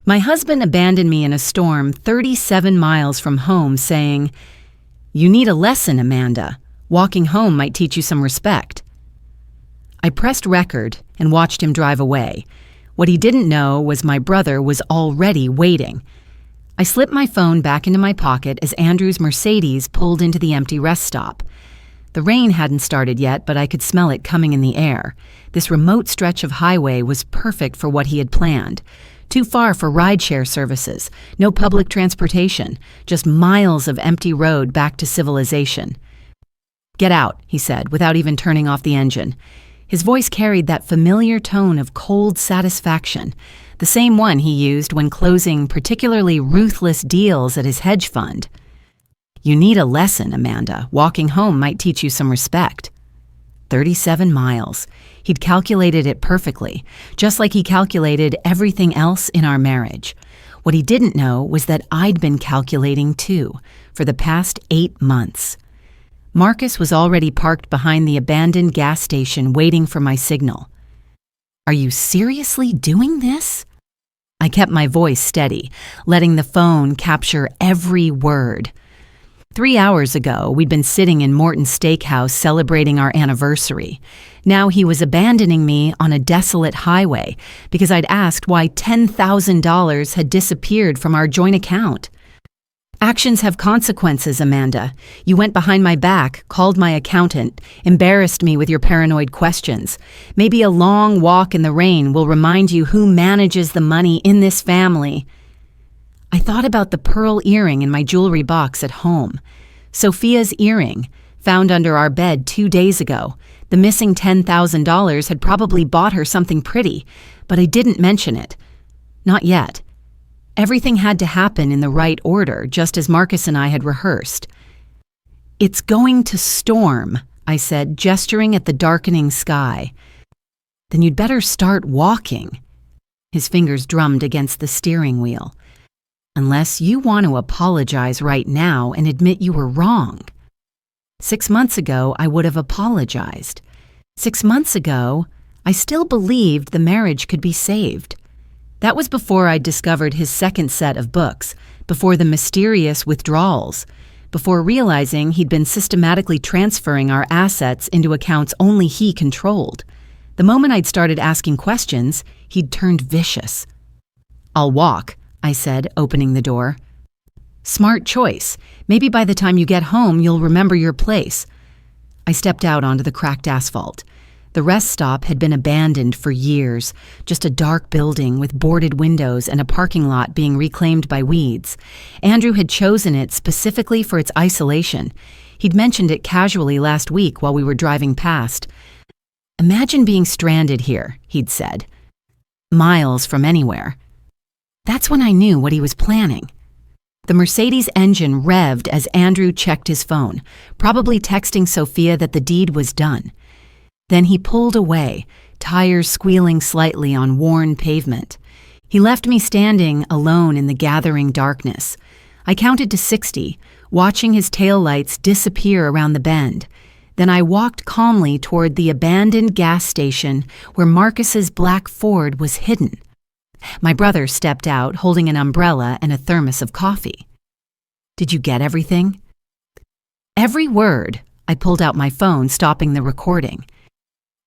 My husband abandoned me in a storm 37 miles from home, saying, "You need a lesson, Amanda. Walking home might teach you some respect." I pressed record and watched him drive away. What he didn't know was my brother was already waiting. I slipped my phone back into my pocket as Andrew's Mercedes pulled into the empty rest stop. The rain hadn't started yet, but I could smell it coming in the air. This remote stretch of highway was perfect for what he had planned. Too far for rideshare services, no public transportation, just miles of empty road back to civilization. "Get out," he said, without even turning off the engine. His voice carried that familiar tone of cold satisfaction, the same one he used when closing particularly ruthless deals at his hedge fund. "You need a lesson, Amanda. Walking home might teach you some respect." 37 miles. He'd calculated it perfectly, just like he calculated everything else in our marriage. What he didn't know was that I'd been calculating too, for the past 8 months. Marcus was already parked behind the abandoned gas station waiting for my signal. "Are you seriously doing this?" I kept my voice steady, letting the phone capture every word. 3 hours ago, we'd been sitting in Morton's Steakhouse celebrating our anniversary. Now he was abandoning me on a desolate highway because I'd asked why $10,000 had disappeared from our joint account. "Actions have consequences, Amanda. You went behind my back, called my accountant, embarrassed me with your paranoid questions. Maybe a long walk in the rain will remind you who manages the money in this family." I thought about the pearl earring in my jewelry box at home. Sophia's earring, found under our bed 2 days ago. The missing $10,000 had probably bought her something pretty, but I didn't mention it. Not yet. Everything had to happen in the right order, just as Marcus and I had rehearsed. "It's going to storm," I said, gesturing at the darkening sky. "Then you'd better start walking." His fingers drummed against the steering wheel. "Unless you want to apologize right now and admit you were wrong." 6 months ago, I would have apologized. 6 months ago, I still believed the marriage could be saved. That was before I discovered his second set of books, before the mysterious withdrawals, before realizing he'd been systematically transferring our assets into accounts only he controlled. The moment I'd started asking questions, he'd turned vicious. "I'll walk," I said, opening the door. "Smart choice. Maybe by the time you get home, you'll remember your place." I stepped out onto the cracked asphalt. The rest stop had been abandoned for years, just a dark building with boarded windows and a parking lot being reclaimed by weeds. Andrew had chosen it specifically for its isolation. He'd mentioned it casually last week while we were driving past. "Imagine being stranded here," he'd said. "Miles from anywhere." That's when I knew what he was planning. The Mercedes engine revved as Andrew checked his phone, probably texting Sophia that the deed was done. Then he pulled away, tires squealing slightly on worn pavement. He left me standing alone in the gathering darkness. I counted to 60, watching his taillights disappear around the bend. Then I walked calmly toward the abandoned gas station where Marcus's black Ford was hidden. My brother stepped out, holding an umbrella and a thermos of coffee. "Did you get everything?" "Every word." I pulled out my phone, stopping the recording.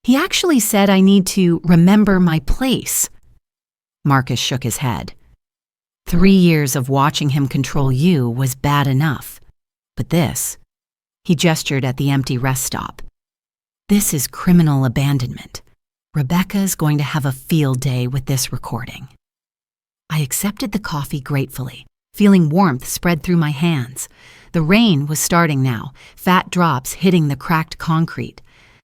"He actually said I need to remember my place." Marcus shook his head. 3 years of watching him control you was bad enough. But this, he gestured at the empty rest stop. "This is criminal abandonment. Rebecca's going to have a field day with this recording." I accepted the coffee gratefully, feeling warmth spread through my hands. The rain was starting now, fat drops hitting the cracked concrete.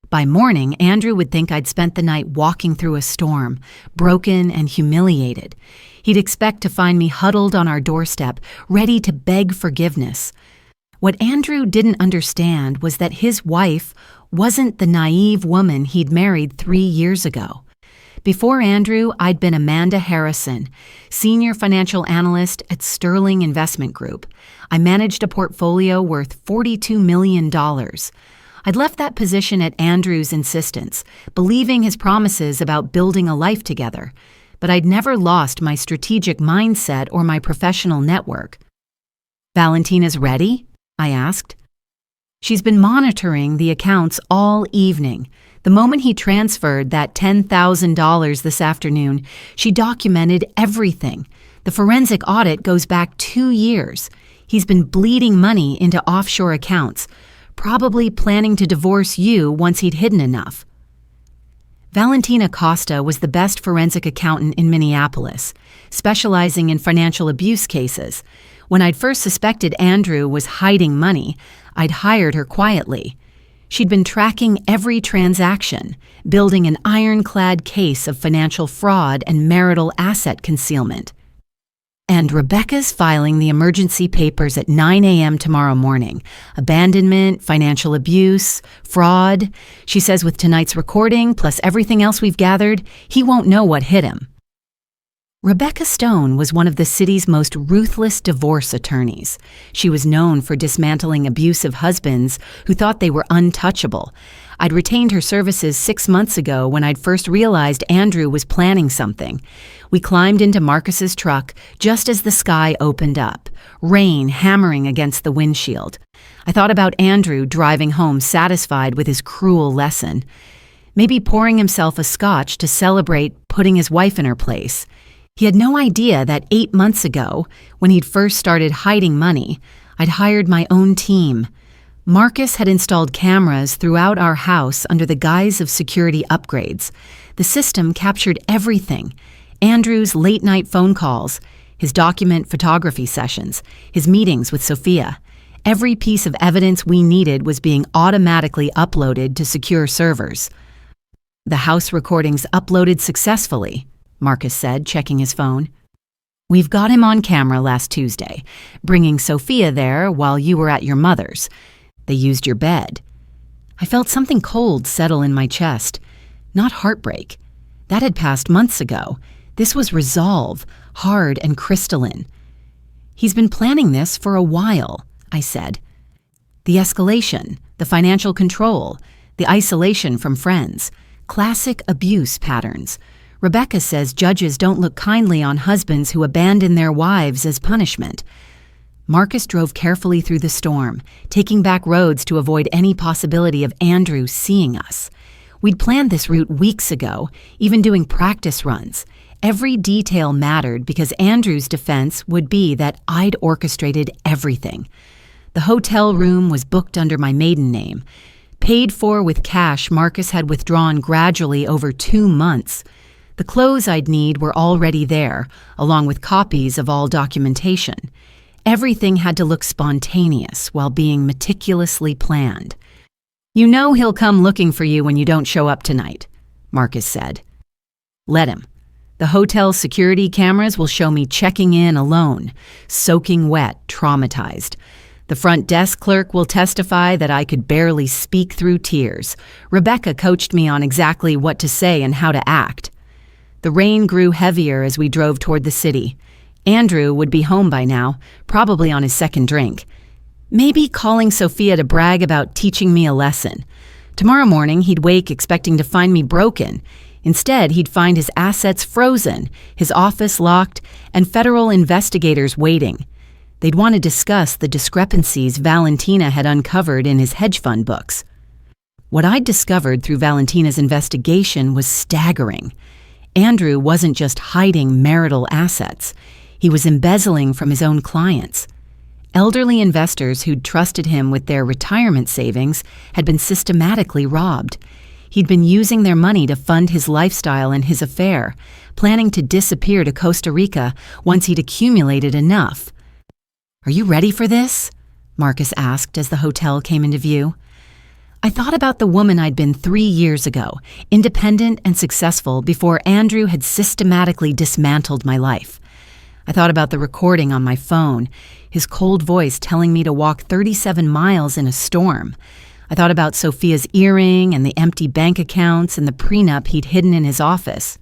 By morning, Andrew would think I'd spent the night walking through a storm, broken and humiliated. He'd expect to find me huddled on our doorstep, ready to beg forgiveness. What Andrew didn't understand was that his wife wasn't the naive woman he'd married 3 years ago. Before Andrew, I'd been Amanda Harrison, senior financial analyst at Sterling Investment Group. I managed a portfolio worth $42 million. I'd left that position at Andrew's insistence, believing his promises about building a life together. but I'd never lost my strategic mindset or my professional network. "Valentina's ready?" I asked. "She's been monitoring the accounts all evening. The moment he transferred that $10,000 this afternoon, she documented everything. The forensic audit goes back 2 years. He's been bleeding money into offshore accounts, probably planning to divorce you once he'd hidden enough." Valentina Costa was the best forensic accountant in Minneapolis, specializing in financial abuse cases. When I'd first suspected Andrew was hiding money, I'd hired her quietly. She'd been tracking every transaction, building an ironclad case of financial fraud and marital asset concealment. "And Rebecca's filing the emergency papers at 9 a.m. tomorrow morning. Abandonment, financial abuse, fraud. She says with tonight's recording, plus everything else we've gathered, he won't know what hit him." Rebecca Stone was one of the city's most ruthless divorce attorneys. She was known for dismantling abusive husbands who thought they were untouchable. I'd retained her services 6 months ago when I'd first realized Andrew was planning something. We climbed into Marcus's truck just as the sky opened up, rain hammering against the windshield. I thought about Andrew driving home satisfied with his cruel lesson. Maybe pouring himself a scotch to celebrate putting his wife in her place. He had no idea that 8 months ago, when he'd first started hiding money, I'd hired my own team. Marcus had installed cameras throughout our house under the guise of security upgrades. The system captured everything: Andrew's late-night phone calls, his document photography sessions, his meetings with Sophia. Every piece of evidence we needed was being automatically uploaded to secure servers. "The house recordings uploaded successfully," Marcus said, checking his phone. "We've got him on camera last Tuesday, bringing Sophia there while you were at your mother's. They used your bed." I felt something cold settle in my chest. Not heartbreak. That had passed months ago. This was resolve, hard and crystalline. "He's been planning this for a while," I said. "The escalation, the financial control, the isolation from friends, classic abuse patterns. Rebecca says judges don't look kindly on husbands who abandon their wives as punishment." Marcus drove carefully through the storm, taking back roads to avoid any possibility of Andrew seeing us. We'd planned this route weeks ago, even doing practice runs. Every detail mattered because Andrew's defense would be that I'd orchestrated everything. The hotel room was booked under my maiden name, paid for with cash Marcus had withdrawn gradually over 2 months. The clothes I'd need were already there, along with copies of all documentation. Everything had to look spontaneous while being meticulously planned. "You know he'll come looking for you when you don't show up tonight," Marcus said. "Let him. The hotel security cameras will show me checking in alone, soaking wet, traumatized. The front desk clerk will testify that I could barely speak through tears. Rebecca coached me on exactly what to say and how to act." The rain grew heavier as we drove toward the city. Andrew would be home by now, probably on his second drink. Maybe calling Sophia to brag about teaching me a lesson. Tomorrow morning, he'd wake expecting to find me broken. Instead, he'd find his assets frozen, his office locked, and federal investigators waiting. They'd want to discuss the discrepancies Valentina had uncovered in his hedge fund books. What I'd discovered through Valentina's investigation was staggering. Andrew wasn't just hiding marital assets. He was embezzling from his own clients. Elderly investors who'd trusted him with their retirement savings had been systematically robbed. He'd been using their money to fund his lifestyle and his affair, planning to disappear to Costa Rica once he'd accumulated enough. "Are you ready for this?" Marcus asked as the hotel came into view. I thought about the woman I'd been 3 years ago, independent and successful before Andrew had systematically dismantled my life. I thought about the recording on my phone, his cold voice telling me to walk 37 miles in a storm. I thought about Sophia's earring and the empty bank accounts and the prenup he'd hidden in his office.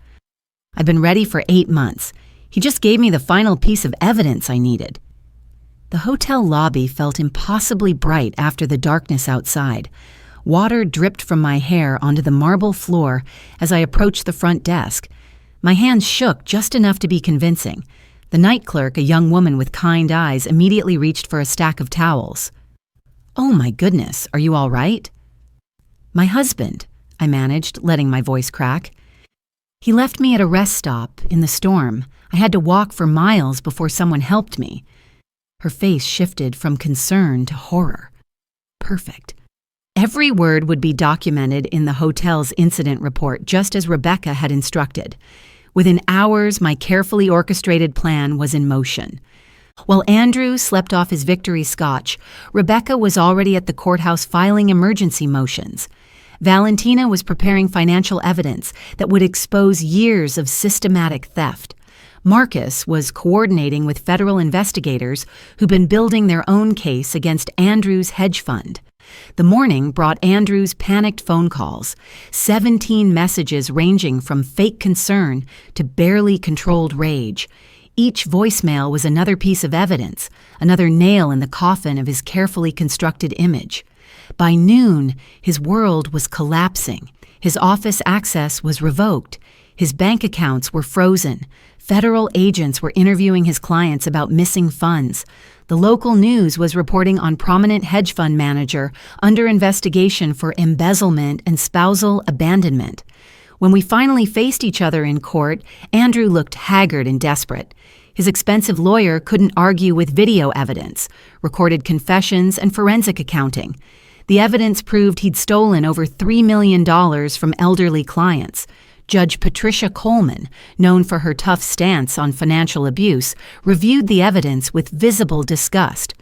I'd been ready for 8 months. He just gave me the final piece of evidence I needed. The hotel lobby felt impossibly bright after the darkness outside. Water dripped from my hair onto the marble floor as I approached the front desk. My hands shook just enough to be convincing. The night clerk, a young woman with kind eyes, immediately reached for a stack of towels. "Oh my goodness, are you all right?" "My husband," I managed, letting my voice crack. "He left me at a rest stop in the storm. I had to walk for miles before someone helped me." Her face shifted from concern to horror. Perfect. Every word would be documented in the hotel's incident report, just as Rebecca had instructed. Within hours, my carefully orchestrated plan was in motion. While Andrew slept off his victory scotch, Rebecca was already at the courthouse filing emergency motions. Valentina was preparing financial evidence that would expose years of systematic theft. Marcus was coordinating with federal investigators who'd been building their own case against Andrew's hedge fund. The morning brought Andrew's panicked phone calls, 17 messages ranging from fake concern to barely controlled rage. Each voicemail was another piece of evidence, another nail in the coffin of his carefully constructed image. By noon, his world was collapsing. His office access was revoked. His bank accounts were frozen. Federal agents were interviewing his clients about missing funds. The local news was reporting on prominent hedge fund manager under investigation for embezzlement and spousal abandonment. When we finally faced each other in court, Andrew looked haggard and desperate. His expensive lawyer couldn't argue with video evidence, recorded confessions, and forensic accounting. The evidence proved he'd stolen over $3 million from elderly clients. Judge Patricia Coleman, known for her tough stance on financial abuse, reviewed the evidence with visible disgust.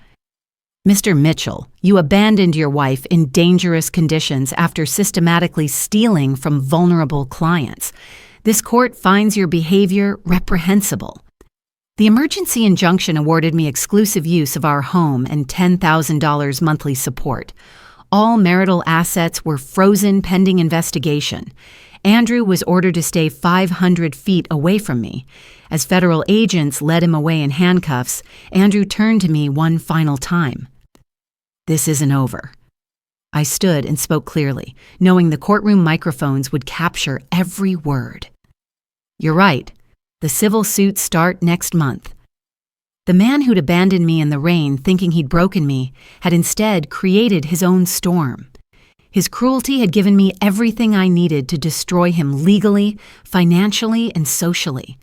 "Mr. Mitchell, you abandoned your wife in dangerous conditions after systematically stealing from vulnerable clients. This court finds your behavior reprehensible." The emergency injunction awarded me exclusive use of our home and $10,000 monthly support. All marital assets were frozen pending investigation. Andrew was ordered to stay 500 feet away from me. As federal agents led him away in handcuffs, Andrew turned to me one final time. "This isn't over." I stood and spoke clearly, knowing the courtroom microphones would capture every word. "You're right. The civil suits start next month." The man who'd abandoned me in the rain, thinking he'd broken me, had instead created his own storm. His cruelty had given me everything I needed to destroy him legally, financially, and socially.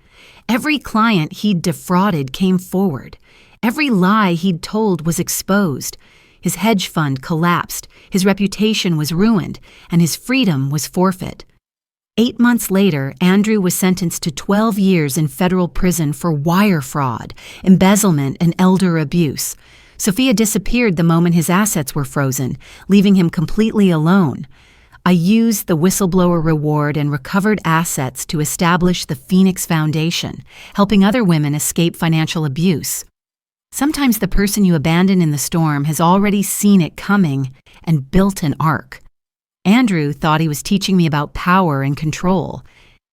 Every client he'd defrauded came forward. Every lie he'd told was exposed. His hedge fund collapsed, his reputation was ruined, and his freedom was forfeit. 8 months later, Andrew was sentenced to 12 years in federal prison for wire fraud, embezzlement, and elder abuse. Sophia disappeared the moment his assets were frozen, leaving him completely alone. I used the whistleblower reward and recovered assets to establish the Phoenix Foundation, helping other women escape financial abuse. Sometimes the person you abandon in the storm has already seen it coming and built an ark. Andrew thought he was teaching me about power and control.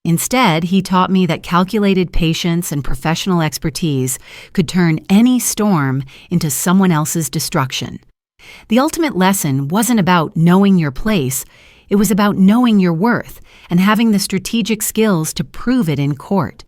Instead, he taught me that calculated patience and professional expertise could turn any storm into someone else's destruction. The ultimate lesson wasn't about knowing your place, it was about knowing your worth and having the strategic skills to prove it in court.